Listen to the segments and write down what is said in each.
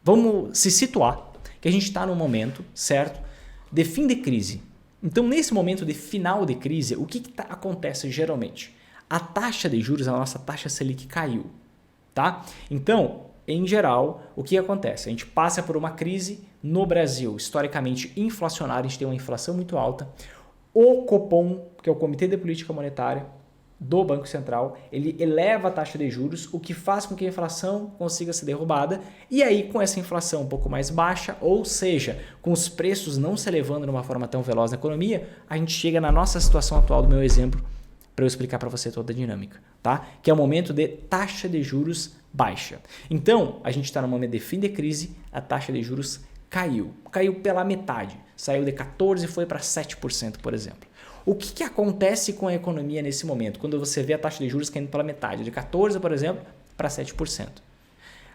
Vamos se situar que a gente está num momento, certo, de fim de crise. Então, nesse momento de final de crise, o que acontece geralmente? A taxa de juros, a nossa taxa Selic caiu, tá? Então, em geral, o que acontece? A gente passa por uma crise no Brasil, historicamente inflacionária, a gente tem uma inflação muito alta. O Copom, que é o Comitê de Política Monetária do Banco Central, ele eleva a taxa de juros, o que faz com que a inflação consiga ser derrubada. E aí, com essa inflação um pouco mais baixa, ou seja, com os preços não se elevando de uma forma tão veloz na economia, a gente chega na nossa situação atual do meu exemplo, para eu explicar para você toda a dinâmica, tá? Que é o momento de taxa de juros baixa. Então, a gente está no momento de fim de crise, a taxa de juros caiu pela metade, saiu de 14% e foi para 7%, por exemplo. O que acontece com a economia nesse momento, quando você vê a taxa de juros caindo pela metade, de 14%, por exemplo, para 7%?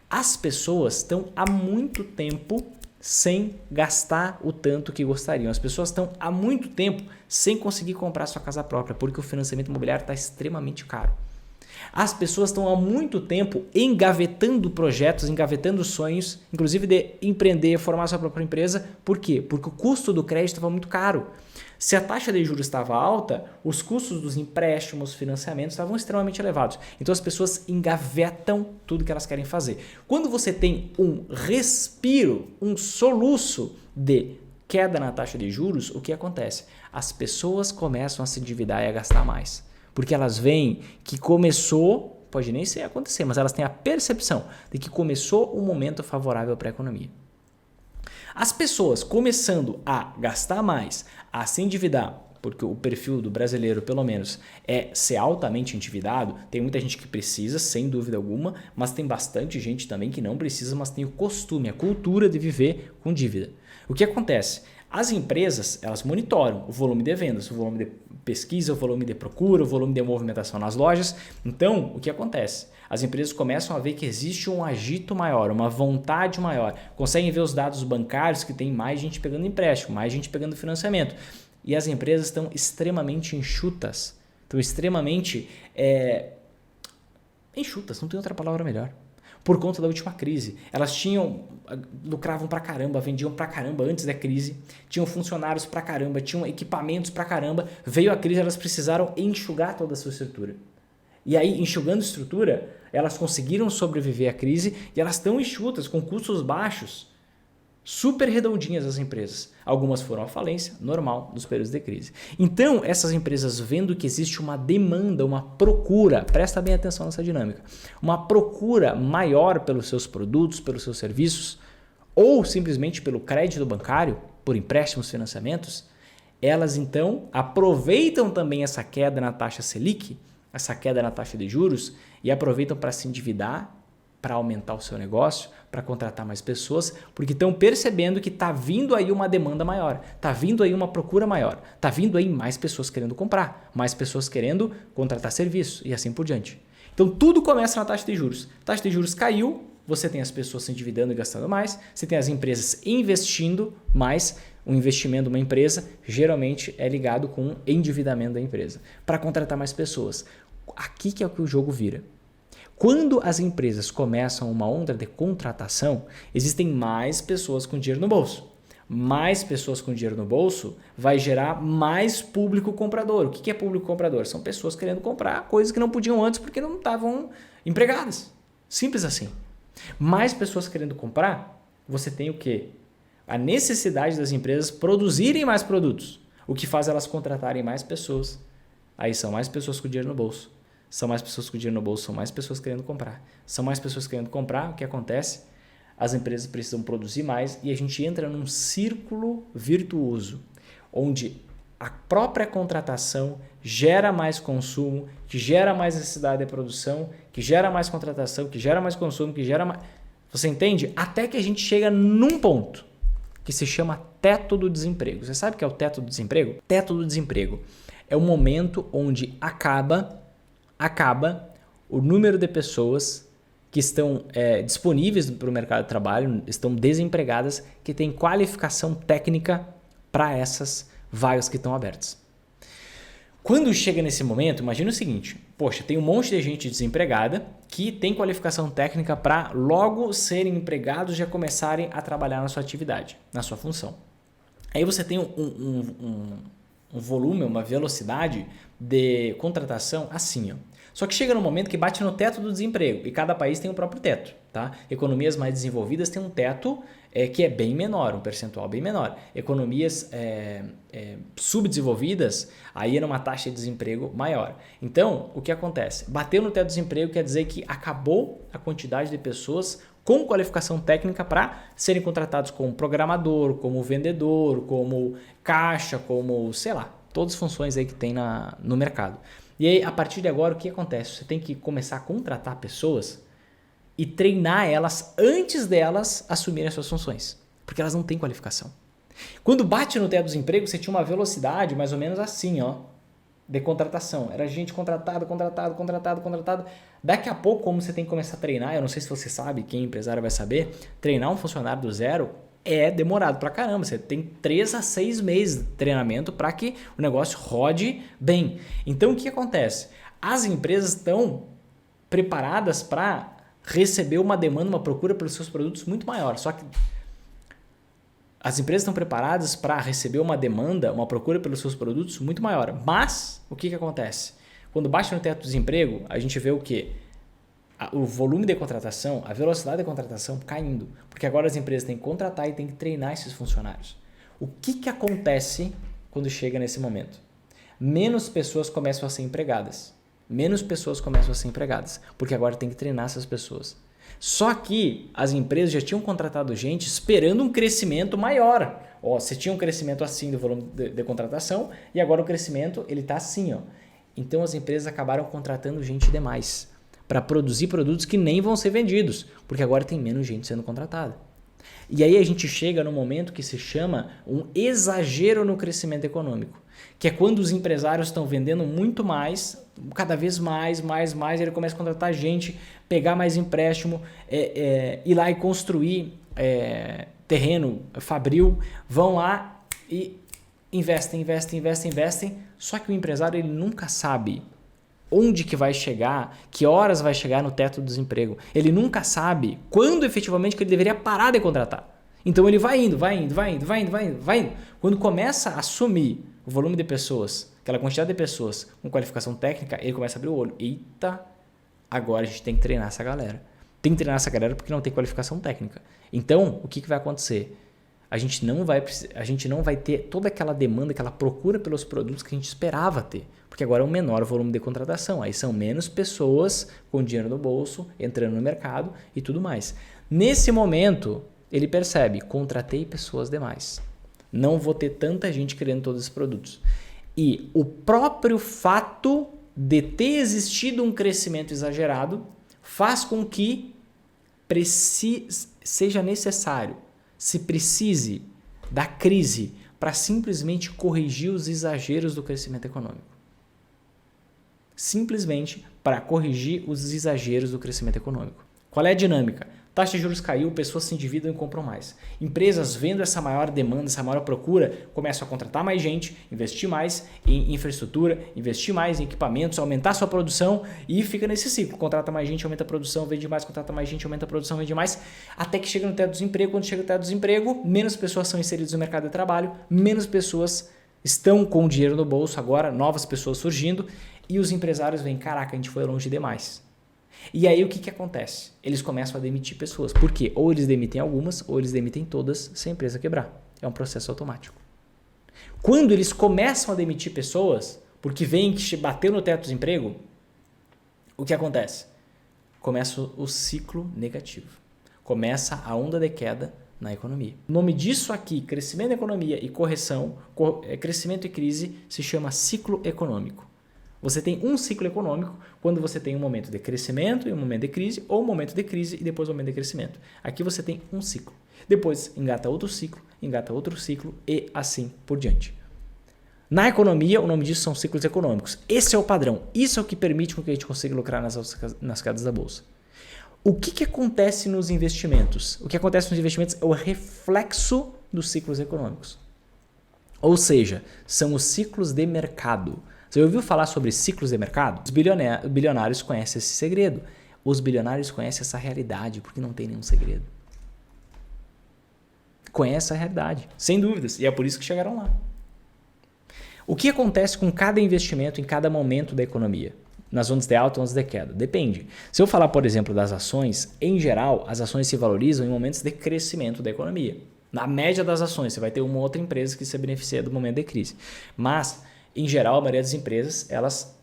As pessoas estão há muito tempo sem gastar o tanto que gostariam. As pessoas estão há muito tempo sem conseguir comprar sua casa própria, porque o financiamento imobiliário está extremamente caro. As pessoas estão há muito tempo engavetando projetos, engavetando sonhos, inclusive de empreender, formar sua própria empresa. Por quê? Porque o custo do crédito estava muito caro. Se a taxa de juros estava alta, os custos dos empréstimos, financiamentos estavam extremamente elevados. Então as pessoas engavetam tudo que elas querem fazer. Quando você tem um respiro, um soluço de queda na taxa de juros, o que acontece? As pessoas começam a se endividar e a gastar mais. Porque elas veem que começou, pode nem ser acontecer, mas elas têm a percepção de que começou um momento favorável para a economia. As pessoas começando a gastar mais, a se endividar, porque o perfil do brasileiro, pelo menos, é ser altamente endividado. Tem muita gente que precisa, sem dúvida alguma, mas tem bastante gente também que não precisa, mas tem o costume, a cultura de viver com dívida. O que acontece? As empresas, elas monitoram o volume de vendas, o volume de pesquisa, o volume de procura, o volume de movimentação nas lojas. Então, o que acontece? As empresas começam a ver que existe um agito maior, uma vontade maior. Conseguem ver os dados bancários que tem mais gente pegando empréstimo, mais gente pegando financiamento. E as empresas estão extremamente enxutas. Estão extremamente enxutas, não tem outra palavra melhor. Por conta da última crise. Elas lucravam pra caramba, vendiam pra caramba antes da crise, tinham funcionários pra caramba, tinham equipamentos pra caramba. Veio a crise, elas precisaram enxugar toda a sua estrutura. E aí, enxugando estrutura, elas conseguiram sobreviver à crise e elas estão enxutas, com custos baixos. Super redondinhas as empresas. Algumas foram à falência, normal, nos períodos de crise. Então, essas empresas vendo que existe uma demanda, uma procura, presta bem atenção nessa dinâmica, uma procura maior pelos seus produtos, pelos seus serviços, ou simplesmente pelo crédito bancário, por empréstimos, financiamentos, elas então aproveitam também essa queda na taxa Selic, essa queda na taxa de juros, e aproveitam para se endividar, para aumentar o seu negócio, para contratar mais pessoas, porque estão percebendo que está vindo aí uma demanda maior, está vindo aí uma procura maior, está vindo aí mais pessoas querendo comprar, mais pessoas querendo contratar serviço e assim por diante. Então tudo começa na taxa de juros. A taxa de juros caiu, você tem as pessoas se endividando e gastando mais, você tem as empresas investindo mais. O investimento de uma empresa geralmente é ligado com o endividamento da empresa, para contratar mais pessoas. Aqui que é o que o jogo vira. Quando as empresas começam uma onda de contratação, existem mais pessoas com dinheiro no bolso. Mais pessoas com dinheiro no bolso vai gerar mais público comprador. O que é público comprador? São pessoas querendo comprar coisas que não podiam antes porque não estavam empregadas. Simples assim. Mais pessoas querendo comprar, você tem o quê? A necessidade das empresas produzirem mais produtos, o que faz elas contratarem mais pessoas. Aí são mais pessoas com dinheiro no bolso. São mais pessoas com dinheiro no bolso, são mais pessoas querendo comprar. São mais pessoas querendo comprar, o que acontece? As empresas precisam produzir mais e a gente entra num círculo virtuoso, onde a própria contratação gera mais consumo, que gera mais necessidade de produção, que gera mais contratação, que gera mais consumo, que gera mais... Você entende? Até que a gente chega num ponto que se chama teto do desemprego. Você sabe o que é o teto do desemprego? Teto do desemprego é o momento onde acaba o número de pessoas que estão disponíveis para o mercado de trabalho, estão desempregadas, que têm qualificação técnica para essas vagas que estão abertas. Quando chega nesse momento, imagina o seguinte, poxa, tem um monte de gente desempregada que têm qualificação técnica para logo serem empregados e já começarem a trabalhar na sua atividade, na sua função. Aí você tem um volume, uma velocidade de contratação assim, ó. Só que chega no momento que bate no teto do desemprego e cada país tem o próprio teto, tá? Economias mais desenvolvidas têm um teto que é bem menor, um percentual bem menor. Economias subdesenvolvidas, aí é numa taxa de desemprego maior. Então, o que acontece? Bateu no teto do desemprego quer dizer que acabou a quantidade de pessoas com qualificação técnica para serem contratados como programador, como vendedor, como caixa, como, sei lá, todas as funções aí que tem no mercado. E aí, a partir de agora, o que acontece? Você tem que começar a contratar pessoas e treinar elas antes delas assumirem as suas funções, porque elas não têm qualificação. Quando bate no teto do desemprego, você tinha uma velocidade mais ou menos assim, ó, de contratação. Era gente contratada. Daqui a pouco, como você tem que começar a treinar, eu não sei se você sabe, quem é empresário vai saber, treinar um funcionário do zero é demorado pra caramba. Você tem 3 a 6 meses de treinamento para que o negócio rode bem. Então, o que acontece? As empresas estão preparadas para receber uma demanda, uma procura pelos seus produtos muito maior. Só que as empresas estão preparadas para receber uma demanda, uma procura pelos seus produtos muito maior. Mas, o que acontece? Quando baixa no teto do desemprego, a gente vê o quê? O volume de contratação, a velocidade de contratação caindo. Porque agora as empresas têm que contratar e têm que treinar esses funcionários. O que acontece quando chega nesse momento? Menos pessoas começam a ser empregadas. Porque agora tem que treinar essas pessoas. Só que as empresas já tinham contratado gente esperando um crescimento maior. Ó, você tinha um crescimento assim do volume de contratação e agora o crescimento ele está assim. Ó. Então as empresas acabaram contratando gente demais para produzir produtos que nem vão ser vendidos, porque agora tem menos gente sendo contratada. E aí a gente chega no momento que se chama um exagero no crescimento econômico, que é quando os empresários estão vendendo muito mais, cada vez mais, ele começa a contratar gente, pegar mais empréstimo, ir lá e construir terreno, fabril, vão lá e investem, só que o empresário ele nunca sabe onde que vai chegar, que horas vai chegar no teto do desemprego. Ele nunca sabe quando efetivamente que ele deveria parar de contratar. Então ele vai indo. Quando começa a assumir o volume de pessoas, aquela quantidade de pessoas com qualificação técnica, ele começa a abrir o olho. Eita, agora a gente tem que treinar essa galera. Tem que treinar essa galera porque não tem qualificação técnica. Então, o que vai acontecer? A gente não vai ter toda aquela demanda, aquela procura pelos produtos que a gente esperava ter. Porque agora é um menor volume de contratação. Aí são menos pessoas com dinheiro no bolso, entrando no mercado e tudo mais. Nesse momento, ele percebe, contratei pessoas demais. Não vou ter tanta gente querendo todos esses produtos. E o próprio fato de ter existido um crescimento exagerado faz com que seja necessário, se precise da crise para simplesmente corrigir os exageros do crescimento econômico. Simplesmente para corrigir os exageros do crescimento econômico. Qual é a dinâmica? Taxa de juros caiu, pessoas se endividam e compram mais. Empresas vendo essa maior demanda, essa maior procura, começam a contratar mais gente, investir mais em infraestrutura, investir mais em equipamentos, aumentar sua produção e fica nesse ciclo. Contrata mais gente, aumenta a produção, vende mais, contrata mais gente, aumenta a produção, vende mais, até que chega no teto do desemprego. Quando chega no teto do desemprego, menos pessoas são inseridas no mercado de trabalho, menos pessoas estão com dinheiro no bolso agora, novas pessoas surgindo e os empresários veem, caraca, a gente foi longe demais. E aí o que acontece? Eles começam a demitir pessoas. Por quê? Ou eles demitem algumas, ou eles demitem todas se a empresa quebrar. É um processo automático. Quando eles começam a demitir pessoas, porque veem que bateu no teto do desemprego, o que acontece? Começa o ciclo negativo. Começa a onda de queda na economia. O nome disso aqui, crescimento da economia e correção, crescimento e crise, se chama ciclo econômico. Você tem um ciclo econômico quando você tem um momento de crescimento e um momento de crise, ou um momento de crise e depois um momento de crescimento. Aqui você tem um ciclo. Depois engata outro ciclo e assim por diante. Na economia, o nome disso são ciclos econômicos. Esse é o padrão. Isso é o que permite que a gente consiga lucrar nas quedas da bolsa. O que acontece nos investimentos? O que acontece nos investimentos é o reflexo dos ciclos econômicos. Ou seja, são os ciclos de mercado. Você ouviu falar sobre ciclos de mercado? Os bilionários conhecem esse segredo. Os bilionários conhecem essa realidade porque não tem nenhum segredo. Conhecem essa realidade, sem dúvidas, e é por isso que chegaram lá. O que acontece com cada investimento em cada momento da economia? Nas ondas de alta ou ondas de queda? Depende. Se eu falar, por exemplo, das ações, em geral, as ações se valorizam em momentos de crescimento da economia. Na média das ações, você vai ter uma outra empresa que se beneficia do momento de crise. Mas, em geral, a maioria das empresas,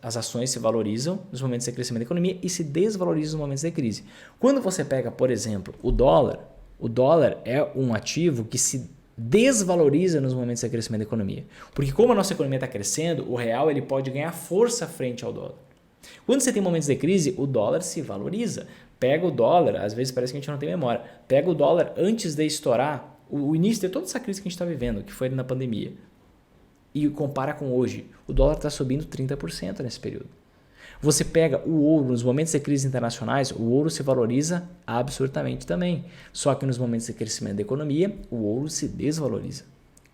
as ações se valorizam nos momentos de crescimento da economia e se desvalorizam nos momentos de crise. Quando você pega, por exemplo, o dólar é um ativo que se desvaloriza nos momentos de crescimento da economia. Porque como a nossa economia está crescendo, o real ele pode ganhar força frente ao dólar. Quando você tem momentos de crise, o dólar se valoriza. Pega o dólar, às vezes parece que a gente não tem memória, pega o dólar antes de estourar o início de toda essa crise que a gente está vivendo, que foi na pandemia, e compara com hoje. O dólar está subindo 30% nesse período. Você pega o ouro, nos momentos de crise internacionais, o ouro se valoriza absurdamente também. Só que nos momentos de crescimento da economia, o ouro se desvaloriza.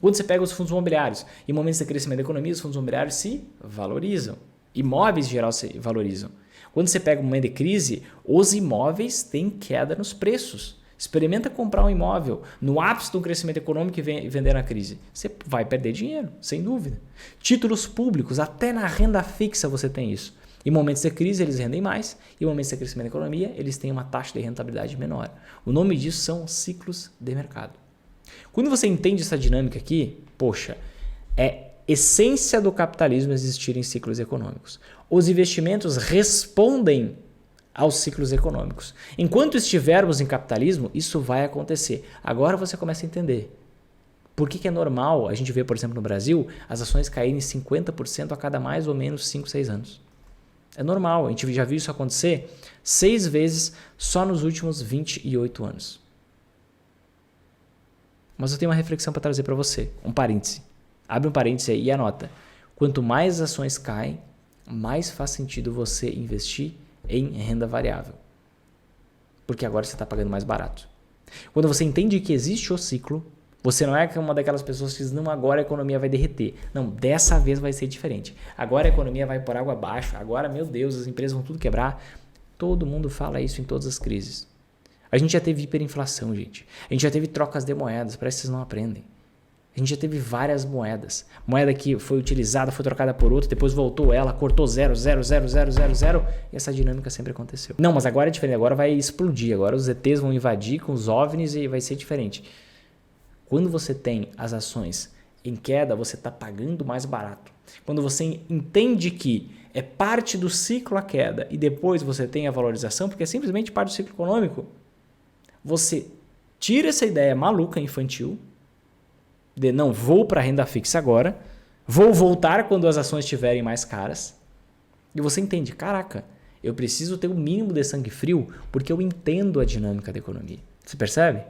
Quando você pega os fundos imobiliários, em momentos de crescimento da economia, os fundos imobiliários se valorizam. Imóveis em geral se valorizam. Quando você pega um momento de crise, os imóveis têm queda nos preços. Experimenta comprar um imóvel no ápice do crescimento econômico e vender na crise. Você vai perder dinheiro, sem dúvida. Títulos públicos, até na renda fixa você tem isso. Em momentos de crise eles rendem mais, e em momentos de crescimento da economia eles têm uma taxa de rentabilidade menor. O nome disso são ciclos de mercado. Quando você entende essa dinâmica aqui, poxa, é essência do capitalismo existir em ciclos econômicos. Os investimentos respondem aos ciclos econômicos. Enquanto estivermos em capitalismo, isso vai acontecer. Agora você começa a entender. Por que é normal a gente ver, por exemplo, no Brasil, as ações caírem 50% a cada mais ou menos 5, 6 anos? É normal, a gente já viu isso acontecer 6 vezes só nos últimos 28 anos. Mas eu tenho uma reflexão para trazer para você, um parêntese. Abre um parêntese aí e anota. Quanto mais as ações caem, mais faz sentido você investir em renda variável. Porque agora você está pagando mais barato. Quando você entende que existe o ciclo, você não é uma daquelas pessoas que diz, não, agora a economia vai derreter. Não, dessa vez vai ser diferente. Agora a economia vai por água abaixo. Agora, meu Deus, as empresas vão tudo quebrar. Todo mundo fala isso em todas as crises. A gente já teve hiperinflação, gente. A gente já teve trocas de moedas. Parece que vocês não aprendem. A gente já teve várias moedas. Moeda que foi utilizada, foi trocada por outra, depois voltou ela, cortou 0, 0, 0, 0, 0, 0. E essa dinâmica sempre aconteceu. Não, mas agora é diferente. Agora vai explodir. Agora os ETs vão invadir com os OVNIs e vai ser diferente. Quando você tem as ações em queda, você está pagando mais barato. Quando você entende que é parte do ciclo a queda e depois você tem a valorização, porque é simplesmente parte do ciclo econômico, você tira essa ideia maluca, infantil, de não vou para a renda fixa agora, vou voltar quando as ações estiverem mais caras, e você entende, caraca, eu preciso ter o mínimo de sangue frio porque eu entendo a dinâmica da economia. Você percebe?